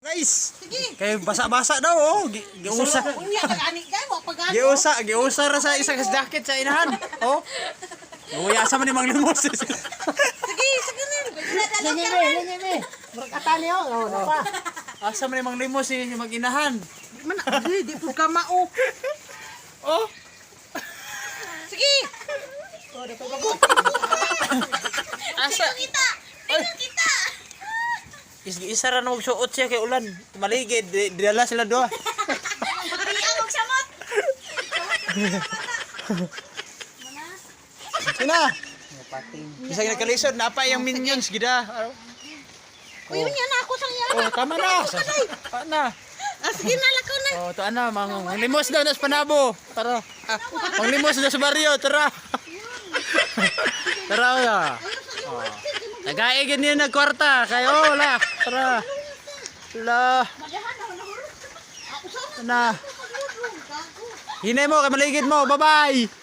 Guys, Sige. kay basa-basa daw oh. Giusa. Unya kagani kay wa pagano. Giusa ra sa isang jacket sa inahan. Oh. Uya sa man ni Mang Limos. Sige, sige rin. Nini. Berkatani oh. Napa? Asa man ni Mang Limos yung mag-inahan. Man, di pud ka mao. Oh. Sige. Asa Kita. Tingnan kita. isa ra na magsuot siya kay ulan. Maligid, dala sila duha. Pagriya og samot. Sina. Bisa nagkalisod na pa yung minions gida. Uy, unya na ako sang iya. Oh, tama na. Pa na. Sige na lakaw na. Oh, to ana Mang Limos daw na sa Panabo. Tara. Mang Limos na sa baryo, tara. Tara ya. Oh. Nagaigid niyo nagkwarta kayo la. Tara. La. Na. Hinay mo kay maligid mo. Bye-bye.